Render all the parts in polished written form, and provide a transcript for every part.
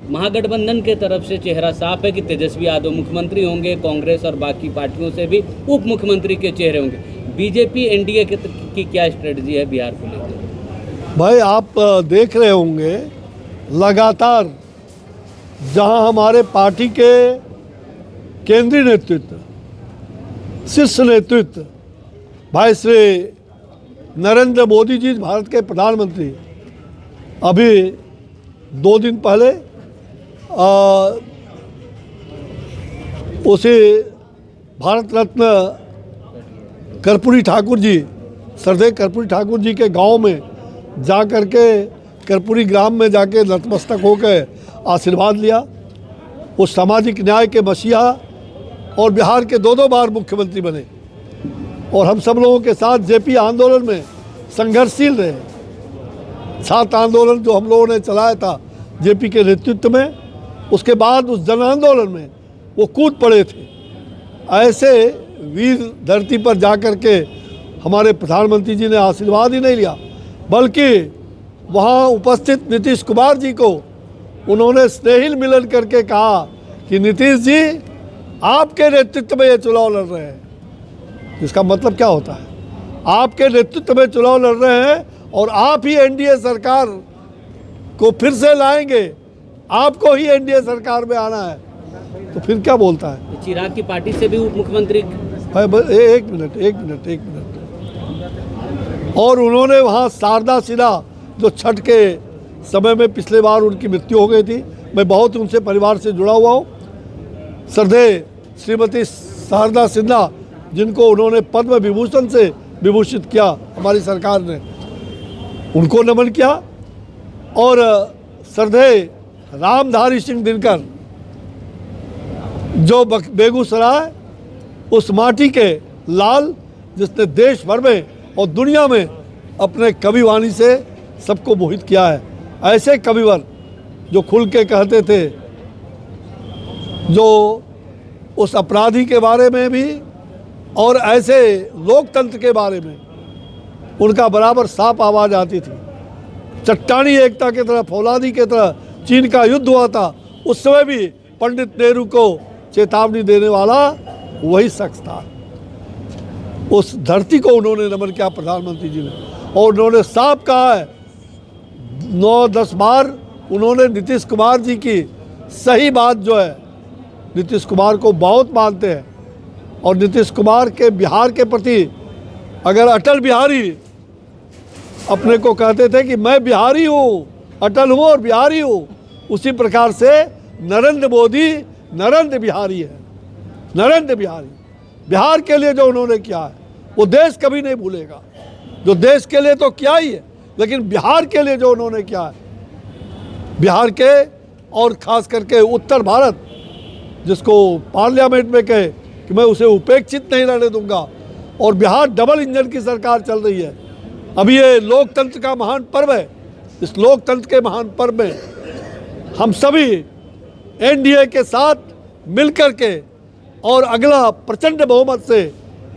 महागठबंधन के तरफ से चेहरा साफ है कि तेजस्वी यादव मुख्यमंत्री होंगे, कांग्रेस और बाकी पार्टियों से भी उप मुख्यमंत्री के चेहरे होंगे। बीजेपी एनडीए की क्या स्ट्रेटजी है बिहार को लेकर? भाई आप देख रहे होंगे लगातार जहां हमारे पार्टी के केंद्रीय नेतृत्व, शीर्ष नेतृत्व, भाई श्री नरेंद्र मोदी जी भारत के प्रधानमंत्री अभी 2 दिन पहले उसे भारत रत्न कर्पूरी ठाकुर जी, श्रद्धेय कर्पूरी ठाकुर जी के गांव में जा कर के कर्पूरी ग्राम में जाके नतमस्तक होकर आशीर्वाद लिया। वो सामाजिक न्याय के मसीहा और बिहार के 2 बार मुख्यमंत्री बने और हम सब लोगों के साथ जेपी आंदोलन में संघर्षशील रहे। 7 आंदोलन जो हम लोगों ने चलाया था जेपी के नेतृत्व में, उसके बाद उस जन आंदोलन में वो कूद पड़े थे। ऐसे वीर धरती पर जाकर के हमारे प्रधानमंत्री जी ने आशीर्वाद ही नहीं लिया, बल्कि वहाँ उपस्थित नीतीश कुमार जी को उन्होंने स्नेहिल मिलन करके कहा कि नीतीश जी आपके नेतृत्व में ये चुनाव लड़ रहे हैं। इसका मतलब क्या होता है? आपके नेतृत्व में चुनाव लड़ रहे हैं और आप ही एनडीए सरकार को फिर से लाएंगे, आपको ही एनडीए सरकार में आना है, तो फिर क्या बोलता है? चिराग की पार्टी से भी उप मुख्यमंत्री। एक मिनट। और उन्होंने वहाँ शारदा सिन्हा जो छठ के समय में पिछले बार उनकी मृत्यु हो गई थी, मैं बहुत उनसे परिवार से जुड़ा हुआ हूँ। श्रद्धेय श्रीमती शारदा सिन्हा जिनको उन्होंने पद्म विभूषण से विभूषित किया हमारी सरकार ने, उनको नमन किया। और श्रद्धेय रामधारी सिंह दिनकर जो बेगूसराय उस माटी के लाल जिसने देश भर में और दुनिया में अपने कवि वाणी से सबको मोहित किया है, ऐसे कविवर जो खुल के कहते थे, जो उस अपराधी के बारे में भी और ऐसे लोकतंत्र के बारे में उनका बराबर साफ आवाज़ आती थी। चट्टानी एकता की तरह, फौलादी की तरह चीन का युद्ध हुआ था, उस समय भी पंडित नेहरू को चेतावनी देने वाला वही शख्स था। उस धरती को उन्होंने नमन किया प्रधानमंत्री जी ने, और उन्होंने साफ कहा है 9-10 बार उन्होंने नीतीश कुमार जी की सही बात जो है, नीतीश कुमार को बहुत मानते हैं और नीतीश कुमार के बिहार के प्रति, अगर अटल बिहारी अपने को कहते थे कि मैं बिहारी हूँ, अटल हूँ और बिहारी हूँ, उसी प्रकार से नरेंद्र मोदी नरेंद्र बिहारी है। नरेंद्र बिहारी बिहार के लिए जो उन्होंने किया है वो देश कभी नहीं भूलेगा। जो देश के लिए तो किया ही है, लेकिन बिहार के लिए जो उन्होंने किया है, बिहार के और ख़ास करके उत्तर भारत, जिसको पार्लियामेंट में कहे कि मैं उसे उपेक्षित नहीं रहने दूंगा, और बिहार डबल इंजन की सरकार चल रही है। अभी ये लोकतंत्र का महान पर्व है, इस लोकतंत्र के महान पर्व में हम सभी एनडीए के साथ मिलकर के और अगला प्रचंड बहुमत से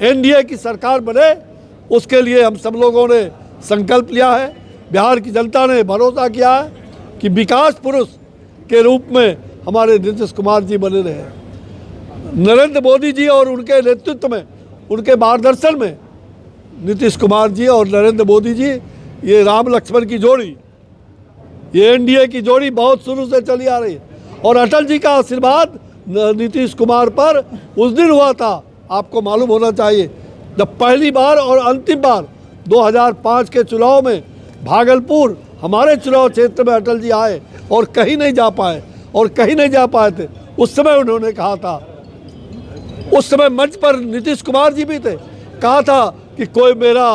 एनडीए की सरकार बने, उसके लिए हम सब लोगों ने संकल्प लिया है। बिहार की जनता ने भरोसा किया है कि विकास पुरुष के रूप में हमारे नीतीश कुमार जी बने रहे। नरेंद्र मोदी जी और उनके नेतृत्व में, उनके मार्गदर्शन में नीतीश कुमार जी और नरेंद्र मोदी जी, ये राम लक्ष्मण की जोड़ी, ये एनडीए की जोड़ी बहुत शुरू से चली आ रही है। और अटल जी का आशीर्वाद नीतीश कुमार पर उस दिन हुआ था, आपको मालूम होना चाहिए, जब पहली बार और अंतिम बार 2005 के चुनाव में भागलपुर हमारे चुनाव क्षेत्र में अटल जी आए और कहीं नहीं जा पाए थे। उस समय उन्होंने कहा था, उस समय मंच पर नीतीश कुमार जी भी थे, कहा था कि कोई मेरा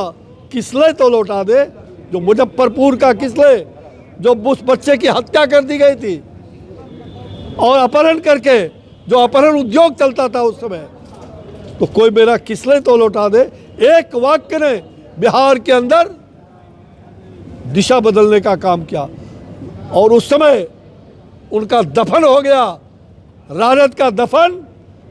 किसले तो लौटा दे, जो मुजफ्फरपुर का किसले, जो उस बच्चे की हत्या कर दी गई थी और अपहरण करके, जो अपहरण उद्योग चलता था उस समय, तो कोई मेरा किसले तो लौटा दे। एक वाक्य ने बिहार के अंदर दिशा बदलने का काम किया और उस समय उनका दफन हो गया, राजद का दफन,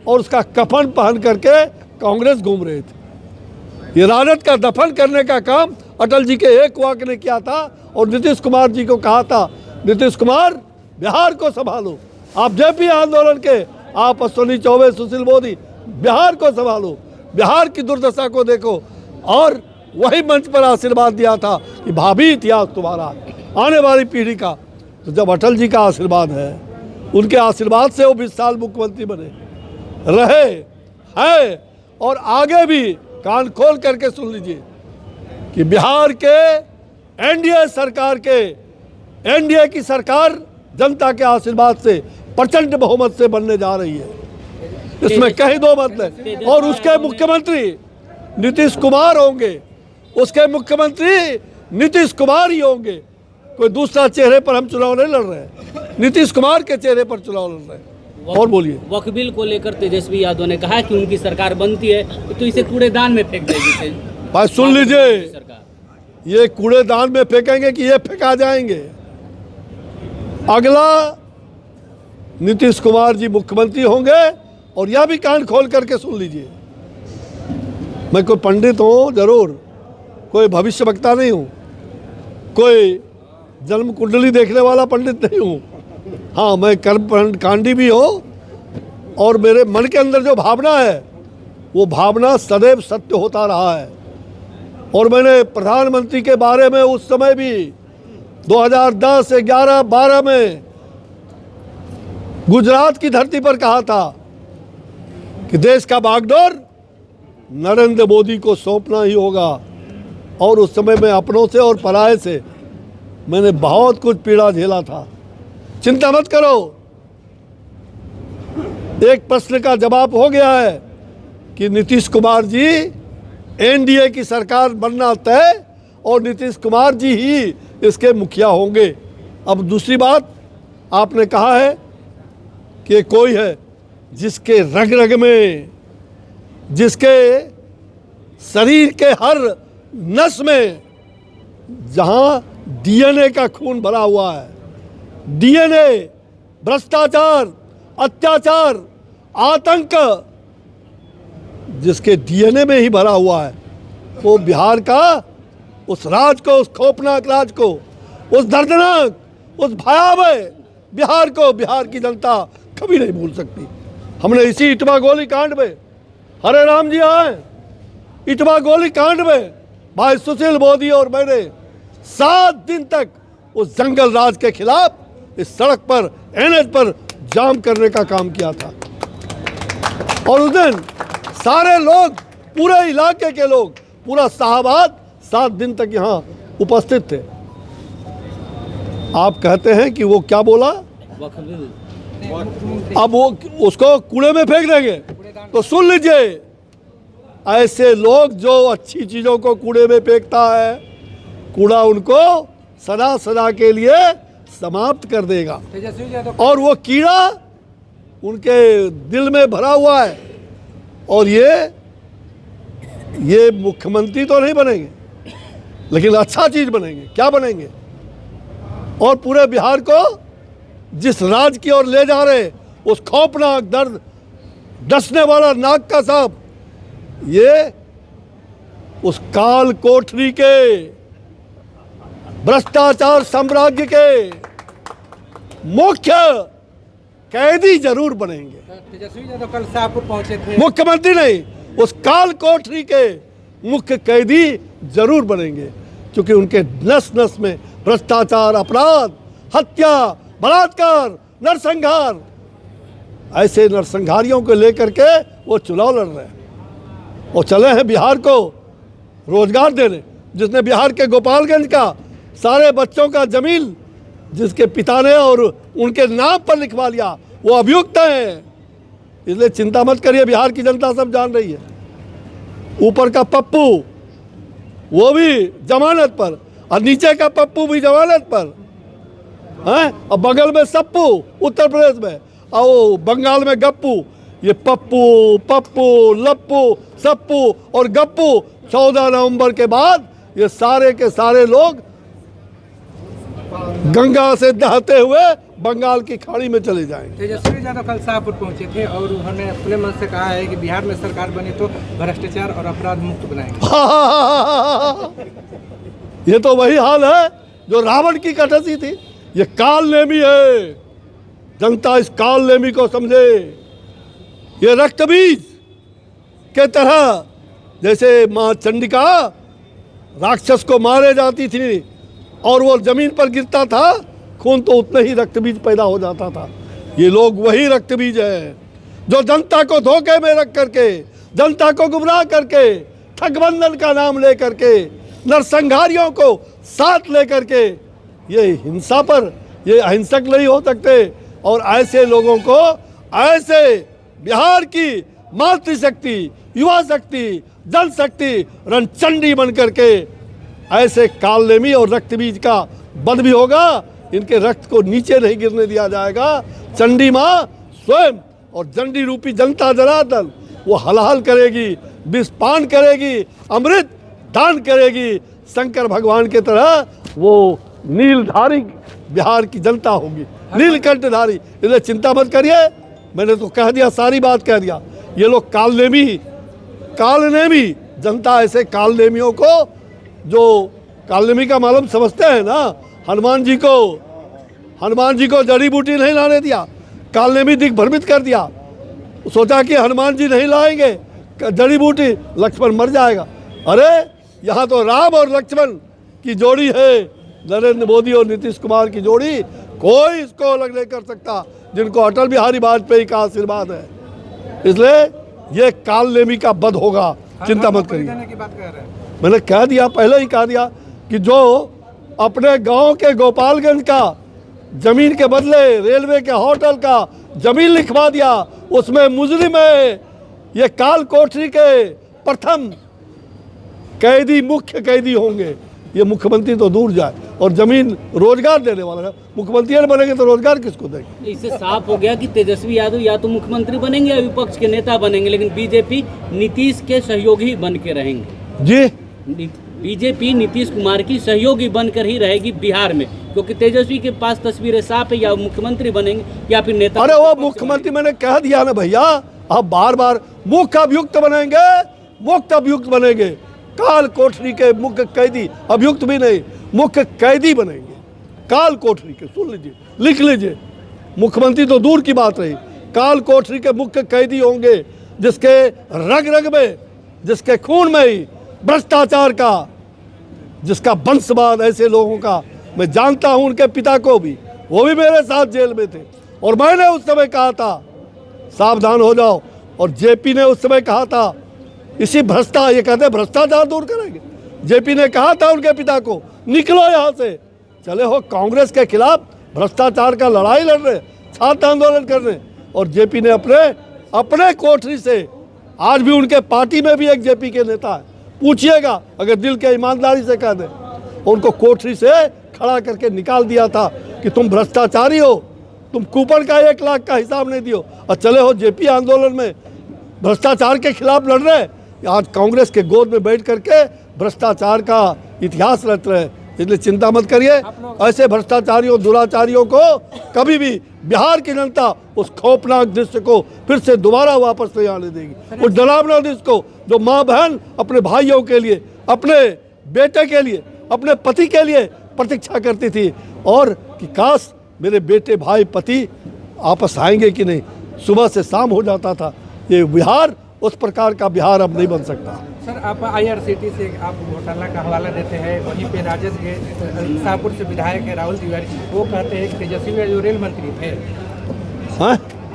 और उसका कफन पहन करके कांग्रेस घूम रहे थे। ये राजद का दफन करने का काम अटल जी के एक वाक्य ने किया था और नीतीश कुमार जी को कहा था, नीतीश कुमार बिहार को संभालो। आप जेपी आंदोलन के, आप अश्विनी चौबे, सुशील मोदी, बिहार को संभालो, बिहार की दुर्दशा को देखो। और वही मंच पर आशीर्वाद दिया था कि भावी इतिहास तुम्हारा, आने वाली पीढ़ी का। तो जब अटल जी का आशीर्वाद है, उनके आशीर्वाद से वो 20 साल मुख्यमंत्री बने, रहे हैं, और आगे भी कान खोल करके सुन लीजिए कि बिहार के एनडीए सरकार के, एनडीए की सरकार जनता के आशीर्वाद से प्रचंड बहुमत से बनने जा रही है, इसमें कहीं दो मत नहीं। और उसके मुख्यमंत्री नीतीश कुमार होंगे, उसके मुख्यमंत्री नीतीश कुमार ही होंगे। कोई दूसरा चेहरे पर हम चुनाव नहीं लड़ रहे हैं, नीतीश कुमार के चेहरे पर चुनाव लड़ रहे हैं। और बोलिए। वक्फ बिल को लेकर तेजस्वी यादव ने कहा कि उनकी सरकार बनती है तो इसे कूड़ेदान में फेंक देगी। भाई सुन लीजिए, ये कूड़ेदान में फेंकेंगे कि ये फेंका जाएंगे? अगला नीतीश कुमार जी मुख्यमंत्री होंगे। और यह भी कान खोल करके सुन लीजिए, मैं कोई पंडित हूँ जरूर, कोई भविष्यवक्ता नहीं हूँ, कोई जन्म कुंडली देखने वाला पंडित नहीं हूँ। हाँ, मैं कर्मकांडी भी हूँ, और मेरे मन के अंदर जो भावना है वो भावना सदैव सत्य होता रहा है। और मैंने प्रधानमंत्री के बारे में उस समय भी 2010, 11, 12 में गुजरात की धरती पर कहा था कि देश का बागडोर नरेंद्र मोदी को सौंपना ही होगा। और उस समय में अपनों से और पराये से मैंने बहुत कुछ पीड़ा झेला था। चिंता मत करो, एक प्रश्न का जवाब हो गया है कि नीतीश कुमार जी, एनडीए की सरकार बनना तय, और नीतीश कुमार जी ही इसके मुखिया होंगे। अब दूसरी बात, आपने कहा है कि कोई है जिसके रग रग में, जिसके शरीर के हर नस में जहां डीएनए का खून भरा हुआ है, डीएनए, भ्रष्टाचार, अत्याचार, आतंक जिसके डीएनए में ही भरा हुआ है, वो बिहार का उस राज को, उस खौफनाक राज को, उस दर्दनाक, उस भयावह बिहार को बिहार की जनता कभी नहीं भूल सकती। हमने इसी इटवा गोली कांड में, हरे राम जी आए, इटवा गोली कांड में भाई सुशील मोदी और मैंने 7 दिन तक उस जंगल राज के खिलाफ इस सड़क पर, एनएच पर जाम करने का काम किया था। और उस दिन सारे लोग, पूरे इलाके के लोग, पूरा शाहबाद 7 दिन तक यहाँ उपस्थित थे। आप कहते हैं कि वो क्या बोला, अब वो उसको कूड़े में फेंक देंगे। तो सुन लीजिए, ऐसे लोग जो अच्छी चीज़ों को कूड़े में फेंकता है, कूड़ा उनको सदा सदा के लिए समाप्त कर देगा। और वो कीड़ा उनके दिल में भरा हुआ है। और ये मुख्यमंत्री तो नहीं बनेंगे, लेकिन अच्छा चीज़ बनेंगे। क्या बनेंगे? और पूरे बिहार को जिस राज की ओर ले जा रहे, उस खौफनाक, दर्द डसने वाला नाक का सांप, ये उस काल कोठरी के, भ्रष्टाचार साम्राज्य के मुख्य कैदी जरूर बनेंगे। तेजस्वी यादव कल शाहपुर पहुंचे थे, मुख्यमंत्री नहीं, उस काल कोठरी के मुख्य कैदी जरूर बनेंगे, क्योंकि उनके नस नस में भ्रष्टाचार, अपराध, हत्या, बलात्कार, नरसंहार, ऐसे नरसंहारियों को लेकर के वो चुनाव लड़ रहे हैं। और चले हैं बिहार को रोजगार देने। जिसने बिहार के गोपालगंज का सारे बच्चों का जमीन जिसके पिता ने और उनके नाम पर लिखवा लिया, वो अभियुक्त हैं। इसलिए चिंता मत करिए, बिहार की जनता सब जान रही है। ऊपर का पप्पू वो भी जमानत पर, और नीचे का पप्पू भी जमानत पर है, और बगल में सप्पू उत्तर प्रदेश में, और बंगाल में गप्पू। ये पप्पू, पप्पू, लप्पू, सप्पू और गप्पू 14 नवंबर के बाद ये सारे के सारे लोग गंगा से नहाते हुए बंगाल की खाड़ी में चले जाएंगे। तेजस्वी यादव कल शाहपुर पहुंचे थे और उन्होंने अपने मन से कहा है कि बिहार में सरकार बने तो भ्रष्टाचार और अपराध मुक्त बनाएंगे। ये तो वही हाल है जो रावण की कटसी थी। ये काल नेमी है, जनता इस काल नेमी को समझे। ये रक्त बीज के तरह जैसे माँ चंडिका राक्षस को मारे जाती थी और वो जमीन पर गिरता था, खून तो उतने ही रक्त बीज पैदा हो जाता था। ये लोग वही रक्त बीज है जो जनता को धोखे में रख करके, जनता को गुमराह करके, ठगबंधन का नाम ले करके, नरसंहारियों को साथ ले करके ये हिंसा पर, ये अहिंसक नहीं हो सकते। और ऐसे लोगों को, ऐसे बिहार की मातृशक्ति, युवा शक्ति, जनशक्ति रणचंडी बन करके ऐसे कालनेमी और रक्त बीज का वध भी होगा। इनके रक्त को नीचे नहीं गिरने दिया जाएगा। चंडी माँ स्वयं और चंडी रूपी जनता जनार्दन वो हलहल करेगी, विषपान करेगी, अमृत दान करेगी। शंकर भगवान के तरह वो नीलधारी बिहार की जनता होगी, नीलकंठधारी। इसलिए चिंता मत करिए, मैंने तो कह दिया, सारी बात कह दिया। ये लोग कालनेमी जनता, ऐसे कालनेमियों को, जो कालनेमी का मालूम समझते हैं ना, हनुमान जी को जड़ी बूटी नहीं लाने दिया, कालनेमी दिग्भ्रमित कर दिया। सोचा कि हनुमान जी नहीं लाएंगे जड़ी बूटी, लक्ष्मण मर जाएगा। अरे यहाँ तो राम और लक्ष्मण की जोड़ी है, नरेंद्र मोदी और नीतीश कुमार की जोड़ी। कोई इसको अलग नहीं कर सकता, जिनको अटल बिहारी वाजपेयी का आशीर्वाद है। इसलिए ये कालनेमी का वध होगा, चिंता मत करिए। मैंने कह दिया, पहले ही कह दिया कि जो अपने गांव के गोपालगंज का जमीन के बदले रेलवे के होटल का जमीन लिखवा दिया, उसमें मुजरिम है। ये काल कोठरी के प्रथम कैदी, मुख्य कैदी होंगे। ये मुख्यमंत्री तो दूर जाए, और जमीन रोजगार देने वाला है। मुख्यमंत्री बनेंगे तो रोजगार किसको देंगे? इससे साफ हो गया कि तेजस्वी यादव या तो मुख्यमंत्री बनेंगे या विपक्ष के नेता बनेंगे, लेकिन बीजेपी नीतीश के सहयोगी बन के रहेंगे। जी, बीजेपी नीतीश कुमार की सहयोगी बनकर ही रहेगी बिहार में, क्योंकि तेजस्वी के पास तस्वीरें साफ है, या मुख्यमंत्री बनेंगे या फिर नेता। अरे वो मुख्यमंत्री, मैंने कह दिया ना भैया, आप बार बार मुख्य अभियुक्त बनेंगे, मुक्त अभियुक्त बनेंगे। काल कोठरी के मुख्य कैदी, अभियुक्त भी नहीं, मुख्य कैदी बनेंगे काल कोठरी के। सुन लीजिए, लिख लीजिए, मुख्यमंत्री तो दूर की बात रही, काल कोठरी के मुख्य कैदी होंगे, जिसके रग रग में, जिसके खून में ही भ्रष्टाचार का, जिसका वंशवाद ऐसे लोगों का, मैं जानता हूं। उनके पिता को भी, वो भी मेरे साथ जेल में थे, और मैंने उस समय कहा था सावधान हो जाओ। और जेपी ने उस समय कहा था, इसी ये कहते भ्रष्टाचार दूर करेंगे। जेपी ने कहा था उनके पिता को, निकलो यहाँ से, चले हो कांग्रेस के खिलाफ भ्रष्टाचार का लड़ाई लड़ रहे, छात्र आंदोलन कर रहे। और जेपी ने अपने कोठरी से, आज भी उनके पार्टी में भी एक जेपी के नेता है, पूछिएगा अगर दिल के ईमानदारी से कह दे, उनको कोठरी से खड़ा करके निकाल दिया था कि तुम भ्रष्टाचारी हो, तुम कूपन का 1 लाख का हिसाब नहीं दियो, और चले हो जेपी आंदोलन में भ्रष्टाचार के खिलाफ लड़ रहे। आज कांग्रेस के गोद में बैठ करके भ्रष्टाचार का इतिहास रच रहे। इसलिए चिंता मत करिए, ऐसे भ्रष्टाचारियों, दुराचारियों को कभी भी बिहार की जनता उस खौफनाक दृश्य को फिर से दोबारा वापस नहीं आने देगी। उस डरावना दृश्य को जो माँ बहन अपने भाइयों के लिए, अपने बेटे के लिए, अपने पति के लिए प्रतीक्षा करती थी, और कि काश मेरे बेटे, भाई, पति आपस आएंगे कि नहीं, सुबह से शाम हो जाता था। ये बिहार, उस प्रकार का बिहार अब नहीं बन सकता। सर, आप IRCTC से आप घोटाला का हवाला देते हैं, वहीं पे राजद के शाहपुर से विधायक है राहुल तिवारी, वो कहते हैं कि तेजस्वी जो रेल मंत्री थे।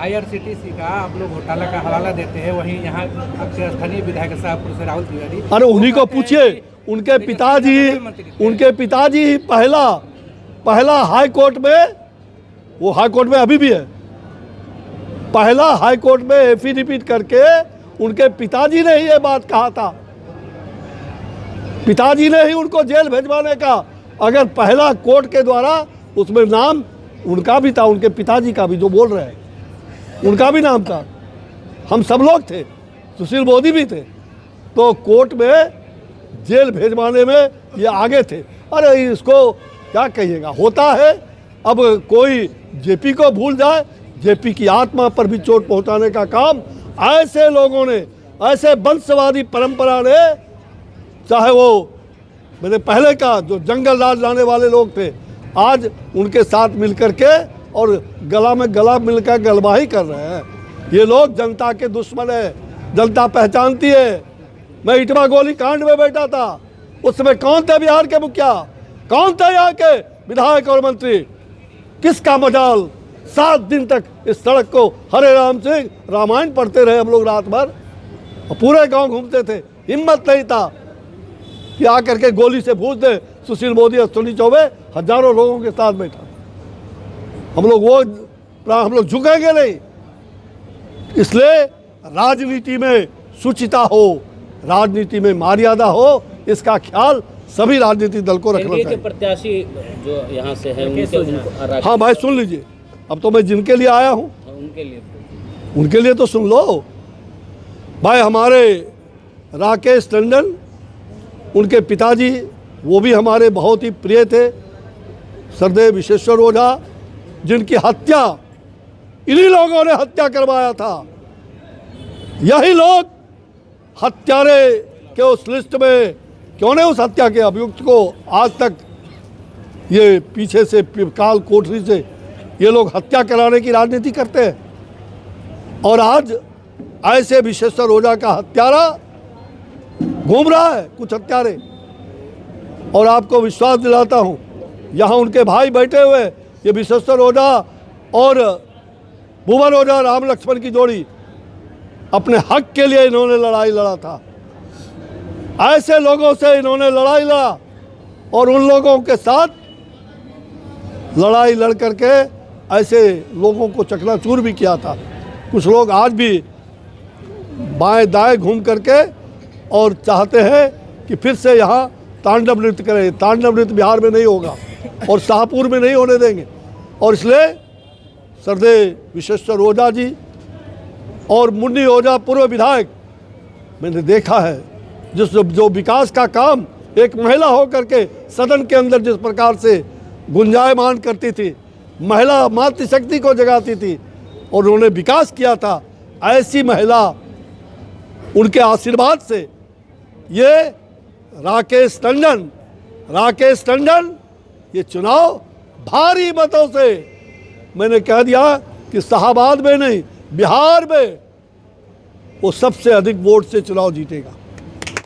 IRCTC का आप लोग घोटाला का हवाला देते हैं, वहीं यहाँ आपके स्थानीय विधायक शाहपुर से राहुल तिवारी। अरे उन्हीं को पूछिए, उनके पिताजी पहला हाई कोर्ट में, वो हाई कोर्ट में अभी भी है, पहला हाई कोर्ट में एफिडेविट करके उनके पिताजी ने ही ये बात कहा था। पिताजी ने ही उनको जेल भेजवाने का, अगर पहला कोर्ट के द्वारा, उसमें नाम उनका भी था, उनके पिताजी का भी, जो बोल रहे हैं उनका भी नाम था। हम सब लोग थे, सुशील मोदी भी थे। तो कोर्ट में जेल भेजवाने में ये आगे थे। अरे इसको क्या कहिएगा, होता है। अब कोई जेपी को भूल जाए, जेपी की आत्मा पर भी चोट पहुंचाने का काम ऐसे लोगों ने, ऐसे वंशवादी परंपरा ने, चाहे वो मैंने पहले कहा जो जंगल राज लाने वाले लोग थे, आज उनके साथ मिलकर के और गला में गला मिलकर गलबाही कर रहे हैं। ये लोग जनता के दुश्मन है, जनता पहचानती है। मैं इटवा गोली कांड में बैठा था, उस समय कौन थे बिहार के मुखिया, कौन थे यहाँ के विधायक और मंत्री? किसका मजाल 7 दिन तक इस सड़क को हरे राम सिंह रामायण पढ़ते रहे हम लोग रात भर, और पूरे गांव घूमते थे। हिम्मत नहीं था कि आकर के गोली से भूज दे सुशील मोदी और अश्विनी चौबे हजारों लोगों के साथ बैठा। हम लोग झुकेंगे नहीं। इसलिए राजनीति में शुचिता हो, राजनीति में मर्यादा हो, इसका ख्याल सभी राजनीतिक दल को रखना एनडीए के चाहिए। प्रत्याशी जो यहाँ से है उनके हाँ भाई सुन लीजिए, अब तो मैं जिनके लिए आया हूँ उनके लिए तो सुन लो भाई। हमारे राकेश टंडन, उनके पिताजी, वो भी हमारे बहुत ही प्रिय थे, सरदेव विश्वेश्वर ओझा, जिनकी हत्या इन्हीं लोगों ने हत्या करवाया था। यही लोग हत्यारे के उस लिस्ट में क्यों नहीं उस हत्या के अभियुक्त को आज तक ये पीछे से काल कोठरी से ये लोग हत्या कराने की राजनीति करते हैं। और आज ऐसे विश्वेश्वर ओझा का हत्यारा घूम रहा है, कुछ हत्यारे। और आपको विश्वास दिलाता हूँ, यहाँ उनके भाई बैठे हुए, ये विश्वेश्वर ओझा और भुवन ओझा, राम लक्ष्मण की जोड़ी, अपने हक के लिए इन्होंने लड़ाई लड़ा था। ऐसे लोगों से इन्होंने लड़ाई लड़ा और उन लोगों के साथ लड़ाई लड़ करके ऐसे लोगों को चकनाचूर भी किया था। कुछ लोग आज भी बाएं दाएं घूम करके और चाहते हैं कि फिर से यहाँ तांडव नृत्य करें। तांडव नृत्य बिहार में नहीं होगा और शाहपुर में नहीं होने देंगे। और इसलिए सरदेव विश्वेश्वर ओझा जी और मुन्नी ओझा पूर्व विधायक, मैंने देखा है जो विकास का काम एक महिला होकर के सदन के अंदर जिस प्रकार से गुंजायमान करती थी, महिला मातृशक्ति को जगाती थी और उन्होंने विकास किया था, ऐसी महिला उनके आशीर्वाद से ये राकेश टंडन ये चुनाव भारी मतों से, मैंने कह दिया कि शाहबाद में नहीं बिहार में वो सबसे अधिक वोट से चुनाव जीतेगा।